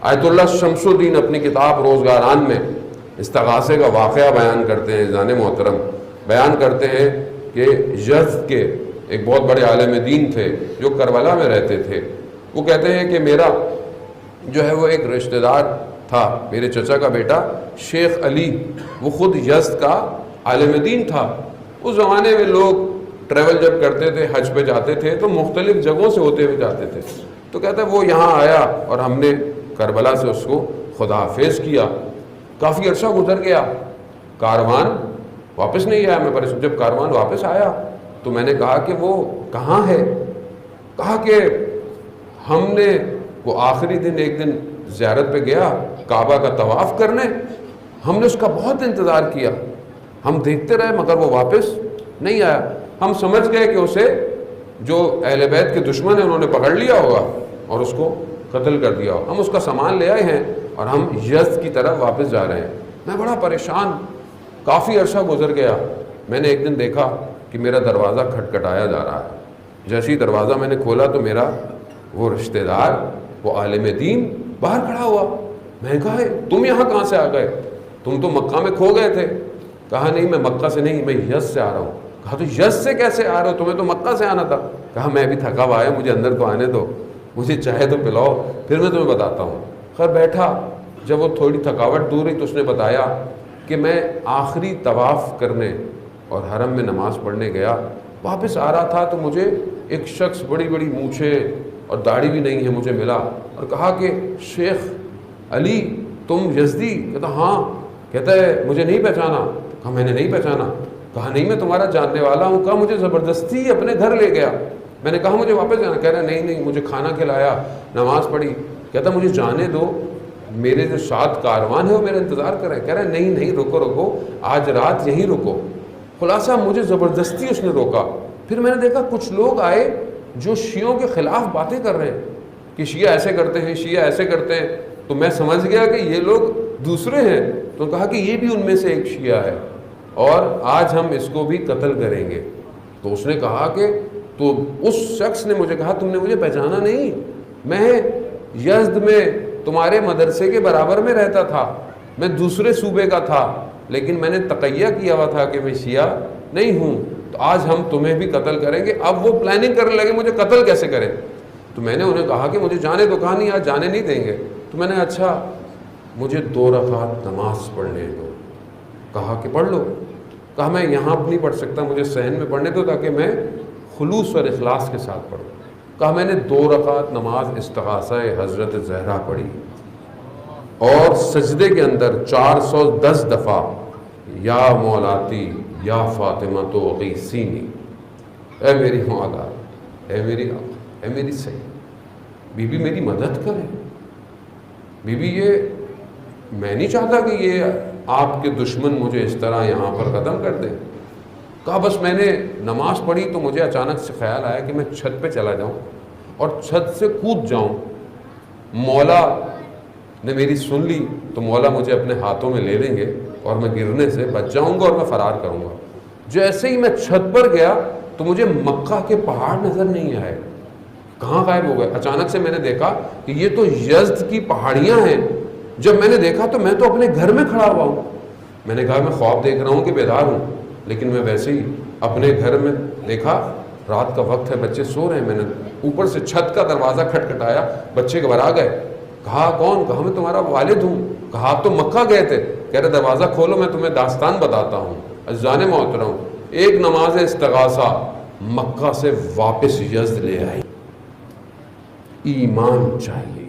آیت اللہ شمس الدین اپنی کتاب روزگاران میں استغاثے کا واقعہ بیان کرتے ہیں، جان محترم بیان کرتے ہیں کہ یزد کے ایک بہت بڑے عالم دین تھے جو کربلا میں رہتے تھے. وہ کہتے ہیں کہ میرا جو ہے وہ ایک رشتہ دار تھا، میرے چچا کا بیٹا شیخ علی، وہ خود یزد کا عالم دین تھا. اس زمانے میں لوگ ٹریول جب کرتے تھے، حج پہ جاتے تھے تو مختلف جگہوں سے ہوتے ہوئے جاتے تھے. تو کہتا ہے وہ یہاں آیا اور ہم نے کربلا سے اس کو خدا حافظ کیا. کافی عرصہ گزر گیا، کاروان واپس نہیں آیا. میں پریشان، جب کاروان واپس آیا تو میں نے کہا کہ وہ کہاں ہے؟ کہا کہ ہم نے وہ آخری دن ایک دن زیارت پہ گیا کعبہ کا طواف کرنے، ہم نے اس کا بہت انتظار کیا، ہم دیکھتے رہے مگر وہ واپس نہیں آیا. ہم سمجھ گئے کہ اسے جو اہل بیت کے دشمن ہیں انہوں نے پکڑ لیا ہوگا اور اس کو قتل کر دیا ہوگا. ہم اس کا سامان لے آئے ہیں اور ہم یزد کی طرف واپس جا رہے ہیں. میں بڑا پریشان، کافی عرصہ گزر گیا. میں نے ایک دن دیکھا کہ میرا دروازہ کھٹکھٹایا جا رہا ہے. جیسے ہی دروازہ میں نے کھولا تو میرا وہ رشتہ دار، وہ عالم دین باہر کھڑا ہوا. میں نے کہا تم یہاں کہاں سے آ گئے؟ تم تو مکہ میں کھو گئے تھے. کہا نہیں، میں مکہ سے نہیں، میں یزد سے آ رہا ہوں. کہا تو یزد سے کیسے آ رہے ہو؟ تمہیں تو مکہ سے آنا تھا. کہا میں بھی تھکا ہوا ہے، مجھے اندر تو آنے دو، مجھے چائے تو پلاؤ، پھر میں تمہیں بتاتا ہوں. خیر بیٹھا، جب وہ تھوڑی تھکاوٹ دور ہوئی تو اس نے بتایا کہ میں آخری طواف کرنے اور حرم میں نماز پڑھنے گیا، واپس آ رہا تھا تو مجھے ایک شخص بڑی بڑی مونچھیں اور داڑھی بھی نہیں ہے مجھے ملا اور کہا کہ شیخ علی تم یزدی؟ کہتا ہاں. کہتا ہے مجھے نہیں پہچانا؟ کہا میں نے نہیں پہچانا. کہا نہیں میں تمہارا جاننے والا ہوں. کہا مجھے زبردستی اپنے گھر لے گیا. میں نے کہا مجھے واپس جانا. کہہ رہا نہیں مجھے کھانا کھلایا، نماز پڑھی. کہتا مجھے جانے دو، میرے جو ساتھ کاروان ہے وہ میرا انتظار کر رہے ہیں. کہہ رہا نہیں رکو، آج رات یہیں رکو. خلاصہ مجھے زبردستی اس نے روکا. پھر میں نے دیکھا کچھ لوگ آئے جو شیعوں کے خلاف باتیں کر رہے ہیں کہ شیعہ ایسے کرتے ہیں، شیعہ ایسے کرتے ہیں. تو میں سمجھ گیا کہ یہ لوگ دوسرے ہیں. تو کہا کہ یہ بھی ان میں سے ایک شیعہ ہے اور آج ہم اس کو بھی قتل کریں گے. تو اس نے کہا کہ تو اس شخص نے مجھے کہا تم نے مجھے پہچانا نہیں، میں یزد میں تمہارے مدرسے کے برابر میں رہتا تھا، میں دوسرے صوبے کا تھا، لیکن میں نے تقیہ کیا ہوا تھا کہ میں شیعہ نہیں ہوں. تو آج ہم تمہیں بھی قتل کریں گے. اب وہ پلاننگ کرنے لگے مجھے قتل کیسے کریں. تو میں نے انہیں کہا کہ مجھے جانے دو. کہا نہیں آج جانے نہیں دیں گے. تو میں نے اچھا مجھے 2 رکعت نماز پڑھنے دو. کہا کہ پڑھ لو. کہا میں یہاں نہیں پڑھ سکتا، مجھے صحن میں پڑھنے دو تاکہ میں خلوص اور اخلاص کے ساتھ پڑھوں. کہا میں نے 2 رکعت نماز استغاثہ حضرت زہرا پڑھی اور سجدے کے اندر 410 دفعہ یا مولاتی یا فاطمہ تو غیثینی، اے میری مولا، اے میری آقا، اے میری سید، بی بی میری مدد کرے. بی بی یہ میں نہیں چاہتا کہ یہ آپ کے دشمن مجھے اس طرح یہاں پر ختم کر دیں. کہا بس میں نے نماز پڑھی تو مجھے اچانک سے خیال آیا کہ میں چھت پہ چلا جاؤں اور چھت سے کود جاؤں. مولا نے میری سن لی تو مولا مجھے اپنے ہاتھوں میں لے لیں گے اور میں گرنے سے بچ جاؤں گا اور میں فرار کروں گا. جیسے ہی میں چھت پر گیا تو مجھے مکہ کے پہاڑ نظر نہیں آئے، کہاں غائب ہو گئے. اچانک سے میں نے دیکھا کہ یہ تو یزد کی پہاڑیاں ہیں. جب میں نے دیکھا تو میں تو اپنے گھر میں کھڑا ہوا ہوں. میں نے کہا میں خواب دیکھ رہا ہوں کہ بیدار ہوں، لیکن میں ویسے ہی اپنے گھر میں دیکھا رات کا وقت ہے، بچے سو رہے ہیں. میں نے اوپر سے چھت کا دروازہ کھٹکھٹایا، بچے گھبرا گئے. کہا کون؟ کہا میں تمہارا والد ہوں. کہا آپ تو مکہ گئے تھے. کہہ رہے دروازہ کھولو میں تمہیں داستان بتاتا ہوں. عزیزان محترم، ایک نماز استغاثہ مکہ سے واپس یزد لے آئی. ایمان چاہیے.